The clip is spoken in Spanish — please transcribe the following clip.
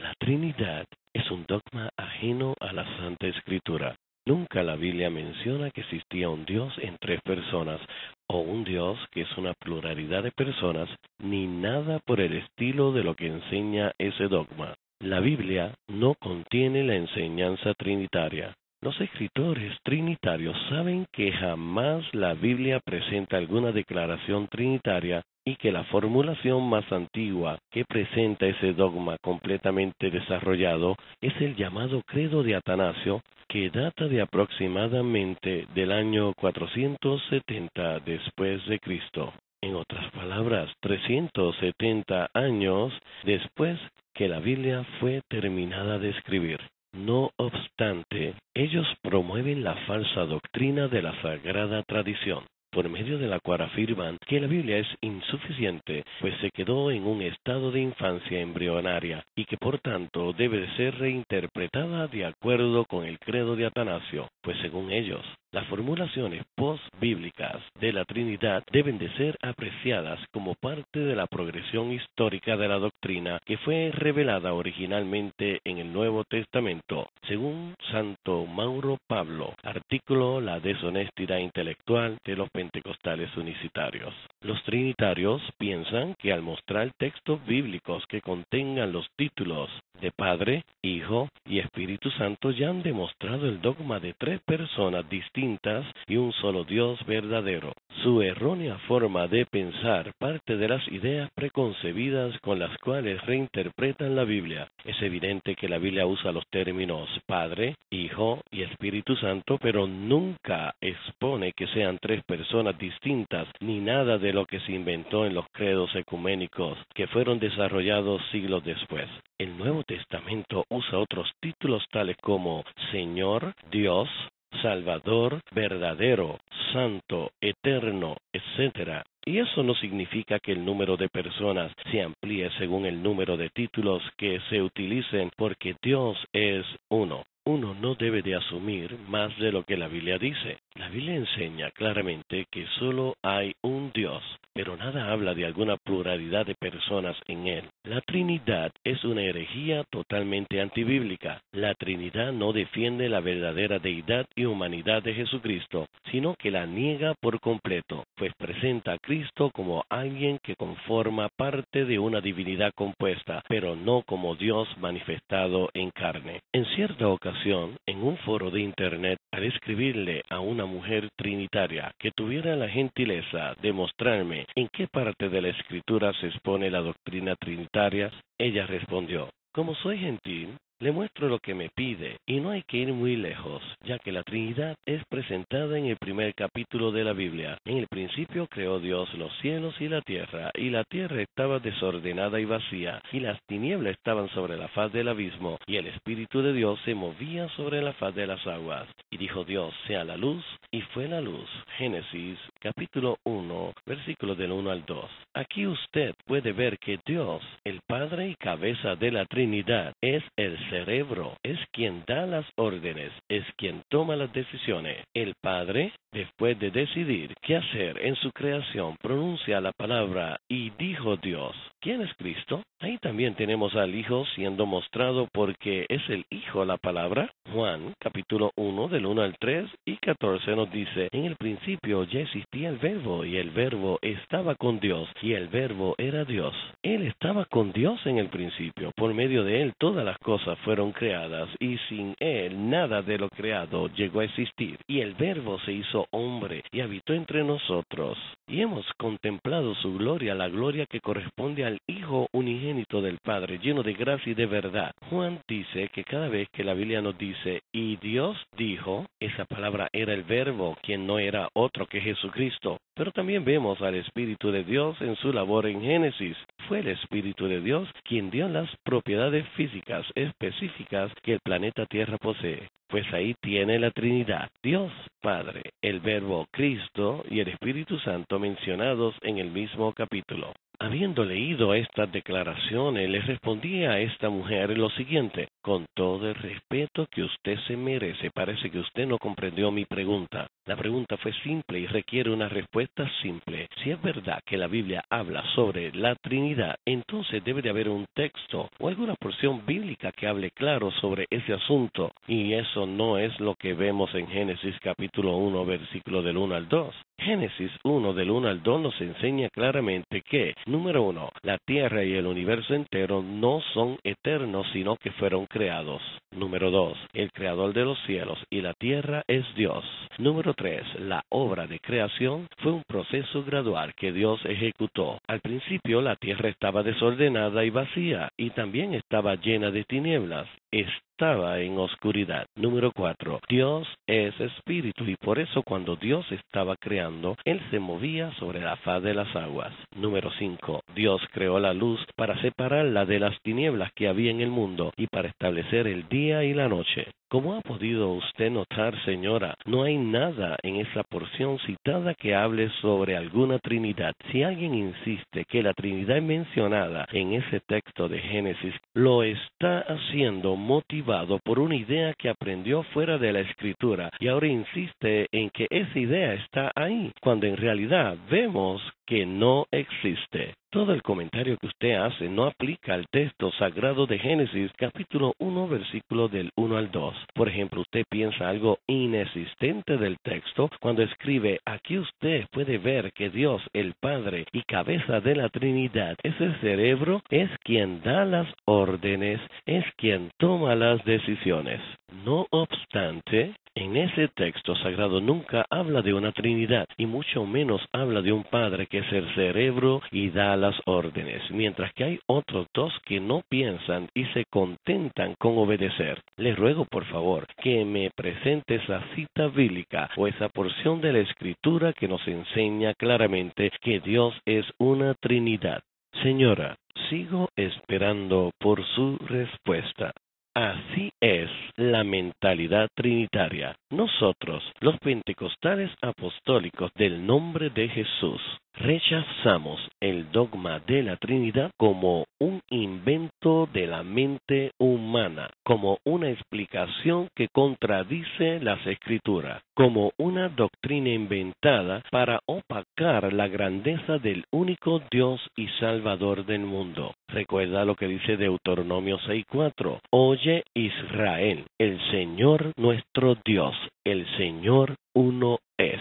La Trinidad es un dogma ajeno a la Santa Escritura. Nunca la Biblia menciona que existía un Dios en tres personas, o un Dios que es una pluralidad de personas, ni nada por el estilo de lo que enseña ese dogma. La Biblia no contiene la enseñanza trinitaria. Los escritores trinitarios saben que jamás la Biblia presenta alguna declaración trinitaria y que la formulación más antigua que presenta ese dogma completamente desarrollado es el llamado Credo de Atanasio, que data de aproximadamente del año 470 después de Cristo. En otras palabras, 370 años después que la Biblia fue terminada de escribir. No obstante, ellos promueven la falsa doctrina de la sagrada tradición, por medio de la cual afirman que la Biblia es insuficiente, pues se quedó en un estado de infancia embrionaria y que por tanto debe de ser reinterpretada de acuerdo con el credo de Atanasio, pues según ellos, las formulaciones post-bíblicas de la Trinidad deben de ser apreciadas como parte de la progresión histórica de la doctrina que fue revelada originalmente en el Nuevo Testamento, según Santo Mauro Pablo, artículo La deshonestidad intelectual de los pentecostales unicitarios. Los trinitarios piensan que al mostrar textos bíblicos que contengan los títulos de Padre, Hijo y Espíritu Santo ya han demostrado el dogma de tres personas distintas y un solo Dios verdadero. Su errónea forma de pensar parte de las ideas preconcebidas con las cuales reinterpretan la Biblia. Es evidente que la Biblia usa los términos Padre, Hijo y Espíritu Santo, pero nunca expone que sean tres personas distintas, ni nada de lo que se inventó en los credos ecuménicos que fueron desarrollados siglos después. El Nuevo Testamento usa otros títulos tales como Señor, Dios, Salvador, verdadero, santo, eterno, etc. Y eso no significa que el número de personas se amplíe según el número de títulos que se utilicen, porque Dios es uno. Uno no debe de asumir más de lo que la Biblia dice. La Biblia enseña claramente que solo hay un Dios, pero nada habla de alguna pluralidad de personas en él. La Trinidad es una herejía totalmente antibíblica. La Trinidad no defiende la verdadera deidad y humanidad de Jesucristo, sino que la niega por completo, pues presenta a Cristo como alguien que conforma parte de una divinidad compuesta, pero no como Dios manifestado en carne. En cierta ocasión, en un foro de internet, al escribirle a una mujer trinitaria que tuviera la gentileza de mostrarme en qué parte de la Escritura se expone la doctrina trinitaria, ella respondió: como soy gentil, le muestro lo que me pide, y no hay que ir muy lejos, ya que la Trinidad es presentada en el primer capítulo de la Biblia. En el principio creó Dios los cielos y la tierra estaba desordenada y vacía, y las tinieblas estaban sobre la faz del abismo, y el Espíritu de Dios se movía sobre la faz de las aguas. Y dijo Dios: sea la luz, y fue la luz. Génesis capítulo 1, versículos del 1 al 2. Aquí usted puede ver que Dios, el Padre y cabeza de la Trinidad, es el cerebro, es quien da las órdenes, es quien toma las decisiones. El Padre, después de decidir qué hacer en su creación, pronuncia la palabra y dijo Dios. ¿Quién es Cristo? Ahí también tenemos al Hijo siendo mostrado porque es el Hijo la palabra. Juan capítulo 1 del 1 al 3 y 14 nos dice: en el principio ya existía el Verbo, y el Verbo estaba con Dios, y el Verbo era Dios. Él estaba con Dios en el principio. Por medio de él todas las cosas fueron creadas, y sin él nada de lo creado llegó a existir. Y el Verbo se hizo hombre y habitó entre nosotros, y hemos contemplado su gloria, la gloria que corresponde al Hijo unigénito del Padre, lleno de gracia y de verdad. Juan dice que cada vez que la Biblia nos dice y Dios dijo, esa palabra era el Verbo, quien no era otro que Jesucristo. Pero también vemos al Espíritu de Dios en su labor en Génesis. Fue el Espíritu de Dios quien dio las propiedades físicas específicas que el planeta Tierra posee. Pues ahí tiene la Trinidad: Dios Padre, el Verbo Cristo y el Espíritu Santo mencionados en el mismo capítulo. Habiendo leído estas declaraciones, le respondí a esta mujer lo siguiente: Con todo el respeto que usted se merece, parece que usted no comprendió mi pregunta. La pregunta fue simple y requiere una respuesta simple. Si es verdad que la Biblia habla sobre la Trinidad, entonces debe de haber un texto o alguna porción bíblica que hable claro sobre ese asunto. Y eso no es lo que vemos en Génesis capítulo 1, versículo del 1 al 2. Génesis 1 del 1 al 2 nos enseña claramente que, número 1, la tierra y el universo entero no son eternos, sino que fueron creados. Número 2, el creador de los cielos y la tierra es Dios. Número 3, la obra de creación fue un proceso gradual que Dios ejecutó. Al principio la tierra estaba desordenada y vacía, y también estaba llena de tinieblas. Estaba en oscuridad. Número 4. Dios es espíritu y por eso cuando Dios estaba creando, Él se movía sobre la faz de las aguas. Número 5. Dios creó la luz para separarla de las tinieblas que había en el mundo y para establecer el día y la noche. Como ha podido usted notar, señora, no hay nada en esa porción citada que hable sobre alguna Trinidad. Si alguien insiste que la Trinidad es mencionada en ese texto de Génesis, lo está haciendo motivado por una idea que aprendió fuera de la Escritura y ahora insiste en que esa idea está ahí, cuando en realidad vemos que no existe. Todo el comentario que usted hace no aplica al texto sagrado de Génesis, capítulo 1, versículo del 1 al 2. Por ejemplo, usted piensa algo inexistente del texto cuando escribe, aquí usted puede ver que Dios, el Padre y cabeza de la Trinidad, ese cerebro, es quien da las órdenes, es quien toma las decisiones. No obstante, en ese texto sagrado nunca habla de una Trinidad, y mucho menos habla de un Padre que es el cerebro y da las órdenes, mientras que hay otros dos que no piensan y se contentan con obedecer. Les ruego, por favor, que me presente esa cita bíblica o esa porción de la Escritura que nos enseña claramente que Dios es una Trinidad. Señora, sigo esperando por su respuesta. Así es la mentalidad trinitaria. Nosotros, los pentecostales apostólicos del nombre de Jesús, rechazamos el dogma de la Trinidad como un invento de la mente humana, como una explicación que contradice las Escrituras, como una doctrina inventada para opacar la grandeza del único Dios y Salvador del mundo. Recuerda lo que dice Deuteronomio 6:4. Oye Israel, el Señor nuestro Dios, el Señor uno es.